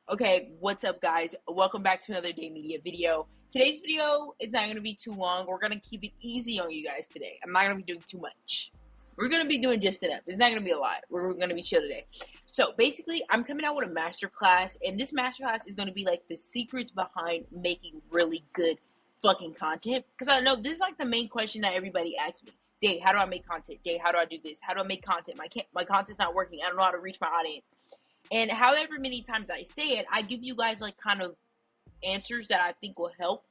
Okay, what's up guys? Welcome back to another Dai Media video. Today's video is not going to be too long. We're going to keep it easy on you guys today. I'm not going to be doing too much. We're going to be doing just enough. It's not going to be a lot. We're going to be chill today. So basically, I'm coming out with a masterclass, and this masterclass is going to be like the secrets behind making really good fucking content. Because I know this is like the main question that everybody asks me. Dai, how do I make content? Dai, how do I do this? How do I make content? My content's not working. I don't know how to reach my audience. And however many times I say it, I give you guys like kind of answers that I think will help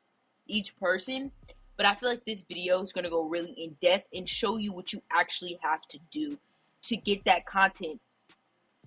each person. But I feel like this video is going to go really in depth and show you what you actually have to do to get that content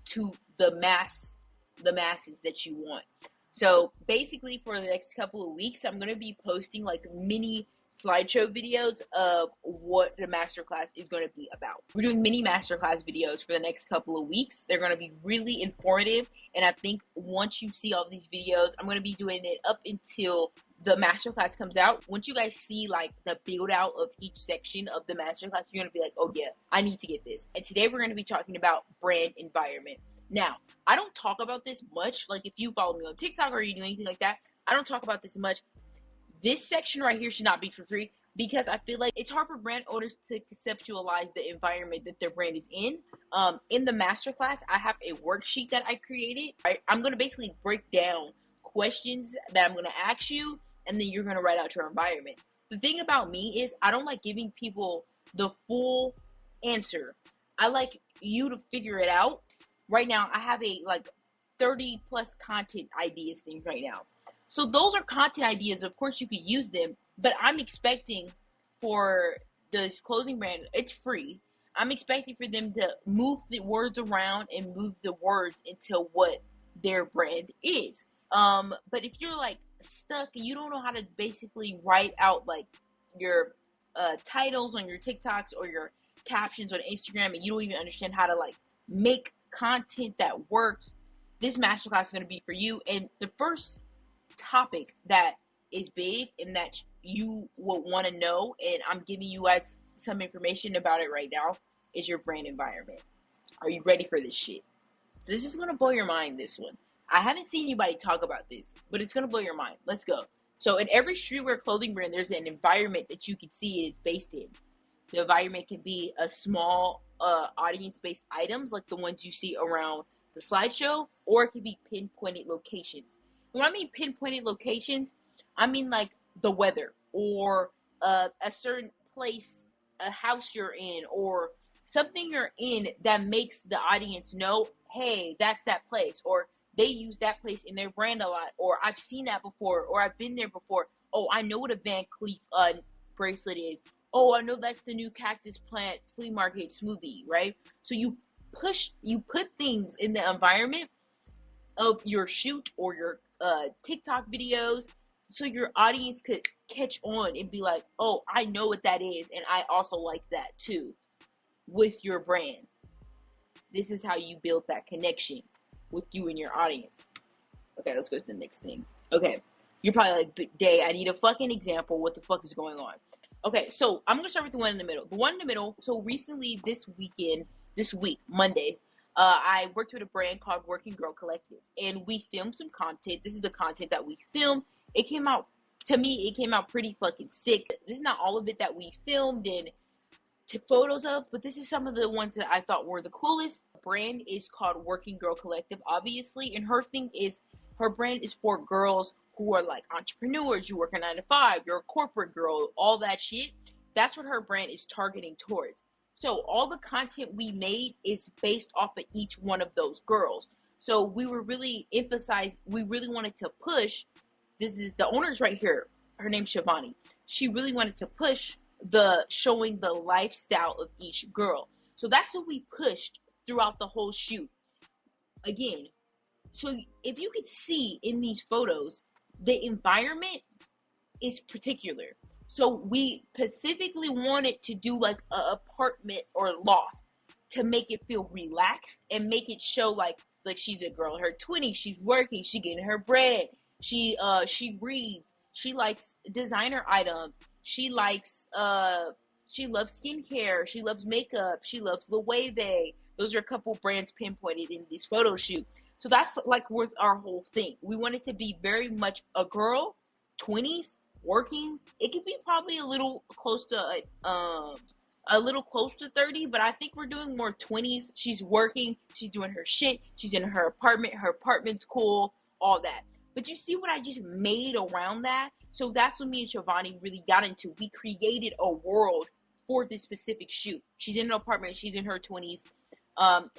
to the masses that you want. So basically for the next couple of weeks, I'm going to be posting like mini slideshow videos of what the masterclass is going to be about. We're doing mini masterclass videos for the next couple of weeks. They're going to be really informative, and I think once you see all these videos, I'm going to be doing it up until the masterclass comes out. Once you guys see like the build out of each section of the masterclass, you're going to be like, oh yeah, I need to get this. And today we're going to be talking about brand environment. Now, I don't talk about this much. Like if you follow me on TikTok or you do anything like that, I don't talk about this much. This section right here should not be for free because I feel like it's hard for brand owners to conceptualize the environment that their brand is in. In the masterclass, I have a worksheet that I created. I'm going to basically break down questions that I'm going to ask you, and then you're going to write out your environment. The thing about me is I don't like giving people the full answer. I like you to figure it out. Right now, I have a like 30 plus content ideas thing right now. So those are content ideas. Of course, you could use them, but I'm expecting for the clothing brand, it's free. I'm expecting for them to move the words around and move the words into what their brand is. But if you're like stuck and you don't know how to basically write out like your titles on your TikToks or your captions on Instagram, and you don't even understand how to like make content that works, this masterclass is going to be for you. And the first topic that is big and that you will want to know, and I'm giving you guys some information about it right now, is your brand environment. Are you ready for this shit? So this is going to blow your mind, this one. I haven't seen anybody talk about this, but it's going to blow your mind. Let's go. So in every streetwear clothing brand, there's an environment that you can see it based in. The environment can be a small audience-based items like the ones you see around the slideshow, or it can be pinpointed locations. When I mean pinpointed locations, I mean like the weather or a certain place, a house you're in, or something you're in that makes the audience know, hey, that's that place, or they use that place in their brand a lot, or I've seen that before, or I've been there before. Oh, I know what a Van Cleef bracelet is. Oh, I know that's the new cactus plant flea market smoothie, right? So you put things in the environment of your shoot or your TikTok videos, so your audience could catch on and be like, oh, I know what that is, and I also like that too, with your brand. This is how you build that connection with you and your audience. Okay, let's go to the next thing. Okay, you're probably like, Dai, I need a fucking example. What the fuck is going on? Okay, so I'm gonna start with the one in the middle. The one in the middle, so recently this week, Monday, I worked with a brand called Working Girl Collective, and we filmed some content. This is the content that we filmed. It came out, to me, it came out pretty fucking sick. This is not all of it that we filmed and took photos of, but this is some of the ones that I thought were the coolest. The brand is called Working Girl Collective, obviously, and her brand is for girls who are like entrepreneurs. You work a 9 to 5, you're a corporate girl, all that shit. That's what her brand is targeting towards. So all the content we made is based off of each one of those girls. So we were really we really wanted to push, this is the owner's right here, her name's Shivani. She really wanted to push showing the lifestyle of each girl. So that's what we pushed throughout the whole shoot. Again, so if you could see in these photos, the environment is particular. So we specifically wanted to do like an apartment or loft to make it feel relaxed and make it show like she's a girl in her 20s, she's working, she getting her bread, she reads, she likes designer items, she loves skincare, she loves makeup, she loves Loewe. Those are a couple brands pinpointed in this photo shoot. So that's like was our whole thing. We wanted to be very much a girl, 20s, working. It could be probably a little close to 30, but I think we're doing more 20s. She's working, she's doing her shit, she's in her apartment's cool, all that. But you see what I just made around that? So that's what me and Shivani really got into. We created a world for this specific shoot. She's in an apartment, she's in her 20s.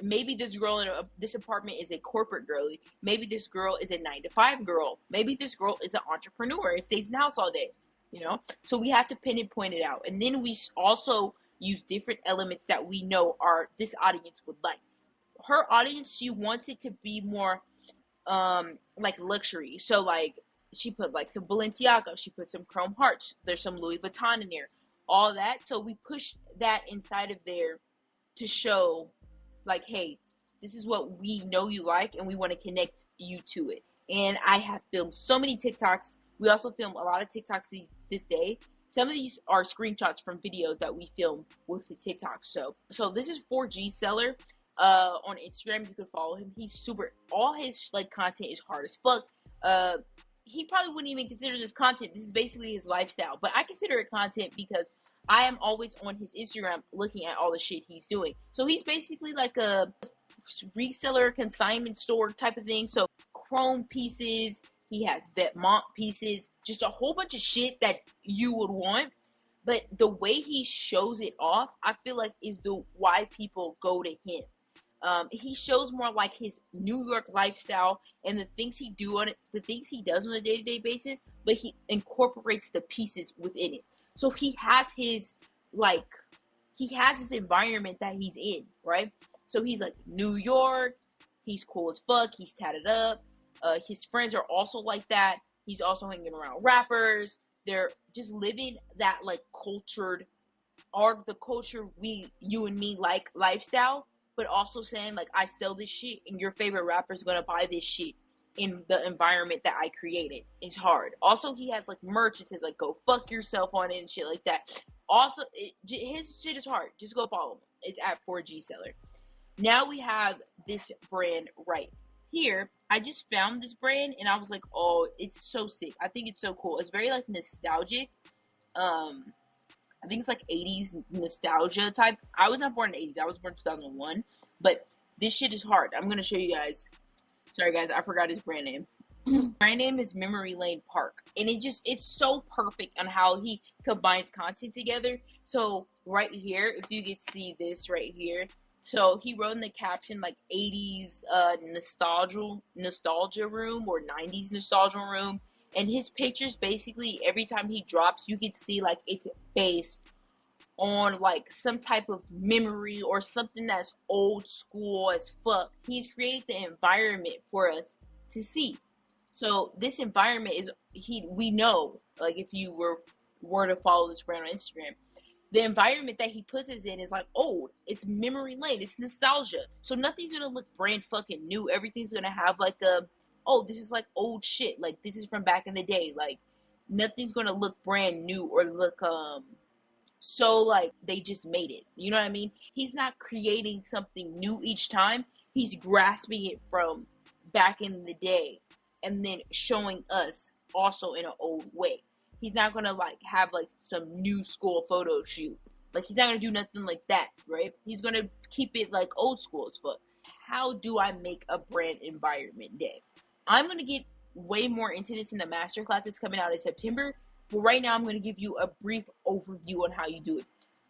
Maybe this girl in this apartment is a corporate girly. Maybe this girl is a 9-to-5 girl. Maybe this girl is an entrepreneur and stays in the house all day, you know? So we have to pin and point it out. And then we also use different elements that we know this audience would like. Her audience, she wants it to be more like luxury. So like she put like some Balenciaga, she put some chrome hearts, there's some Louis Vuitton in there, all that. So we push that inside of there to show like, hey, this is what we know you like and we want to connect you to it. And I have filmed so many TikToks. We also film a lot of TikToks this day. Some of these are screenshots from videos that we filmed with the TikTok. So this is 4G Seller on Instagram. You can follow him. He's super. All his like content is hard as fuck. He probably wouldn't even consider this content. This is basically his lifestyle. But I consider it content because I am always on his Instagram looking at all the shit he's doing. So he's basically like a reseller, consignment store type of thing. So chrome pieces. He has Vetements pieces, just a whole bunch of shit that you would want. But the way he shows it off, I feel like is why people go to him. He shows more like his New York lifestyle and the things he does on a day-to-day basis, but he incorporates the pieces within it. So he has his environment that he's in, right? So he's like New York, he's cool as fuck, he's tatted up. His friends are also like that. He's also hanging around rappers. They're just living that like cultured, or the culture you and me like lifestyle, but also saying like, I sell this shit and your favorite rapper is gonna buy this shit in the environment that I created. It's hard. Also, he has like merch. It says like, go fuck yourself on it and shit like that. Also, his shit is hard. Just go follow him. It's at 4G Seller. Now we have this brand right here. I just found this brand and I was like, oh, it's so sick. I think it's so cool. It's very like nostalgic. I think it's like 80s nostalgia type. I was not born in the 80s. I was born in 2001. But this shit is hard. I'm going to show you guys. Sorry guys, I forgot his brand name. Brand name is Memory Lane Park. And it's so perfect on how he combines content together. So right here, if you could see this right here. So he wrote in the caption like 80s nostalgia room or 90s nostalgia room. And his pictures basically every time he drops, you can see like it's based on like some type of memory or something that's old school as fuck. He's created the environment for us to see. So this environment is we know, like if you were to follow this brand on Instagram, the environment that he puts us in is like old. It's memory lane. It's nostalgia. So nothing's gonna look brand fucking new. Everything's gonna have like this is like old shit. Like this is from back in the day. Like nothing's gonna look brand new or look so like they just made it. You know what I mean? He's not creating something new each time. He's grasping it from back in the day and then showing us also in an old way. He's not gonna like have like some new school photo shoot. Like he's not gonna do nothing like that, right? He's gonna keep it like old school as fuck. How do I make a brand environment day? I'm gonna get way more into this in the masterclass that's coming out in September. But right now I'm gonna give you a brief overview on how you do it.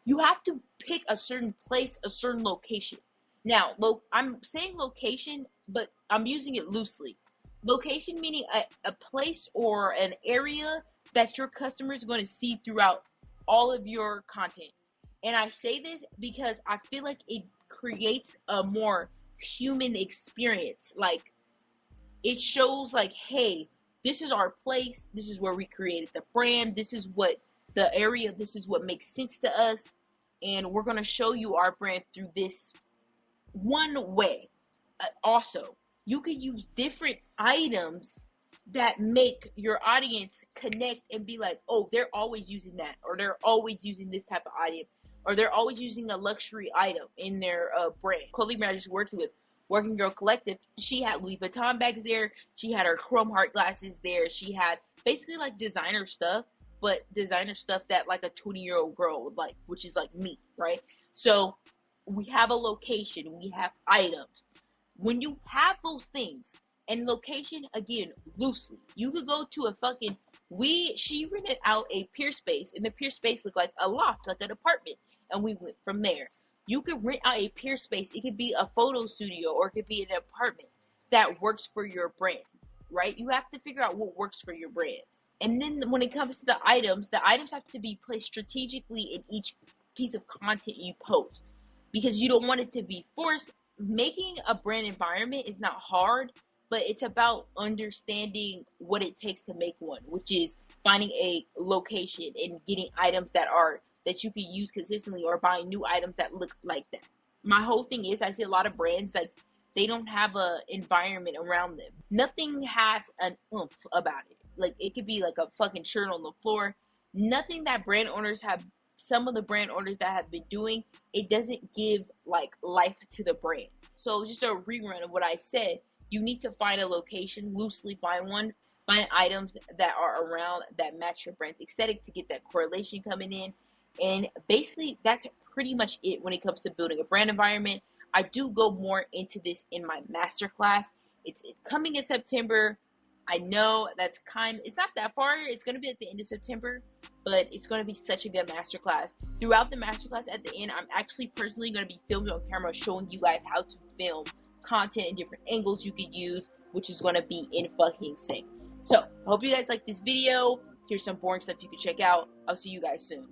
You have to pick a certain place, a certain location. Now, I'm saying location, but I'm using it loosely. Location meaning a place or an area that your customers are going to see throughout all of your content. And I say this because I feel like it creates a more human experience. Like, it shows like, hey, this is our place. This is where we created the brand. This is what the area, this is what makes sense to us. And we're going to show you our brand through this one way. Also, you can use different items that make your audience connect and be like, oh, they're always using that, or they're always using this type of item, or they're always using a luxury item in their brand. Clothing brand I just worked with Working Girl Collective, she had Louis Vuitton bags there. She had her chrome heart glasses there. She had basically like designer stuff, but designer stuff that like a 20-year-old girl would like, which is like me, right? So we have a location, we have items. When you have those things, and location, again, loosely, you could go to a fucking, she rented out a pier space, and the pier space looked like a loft, like an apartment, and we went from there. You could rent out a pier space. It could be a photo studio, or it could be an apartment that works for your brand, right? You have to figure out what works for your brand. And then when it comes to the items have to be placed strategically in each piece of content you post, because you don't want it to be forced. Making a brand environment is not hard, but it's about understanding what it takes to make one, which is finding a location and getting items that you can use consistently, or buying new items that look like that. My whole thing is, I see a lot of brands, like, they don't have a environment around them. Nothing has an oomph about it. Like, it could be like a fucking shirt on the floor. Nothing that brand owners have, some of the brand owners that have been doing, it doesn't give like life to the brand. So just a rerun of what I said, you need to find a location, loosely find one, find items that are around that match your brand's aesthetic to get that correlation coming in. And basically that's pretty much it when it comes to building a brand environment. I do go more into this in my masterclass. It's coming in September. I know it's not that far. It's going to be at the end of September, but it's going to be such a good masterclass. Throughout the masterclass, at the end, I'm actually personally going to be filming on camera, showing you guys how to film content and different angles you could use, which is going to be in fucking sync. So I hope you guys like this video. Here's some boring stuff you can check out. I'll see you guys soon.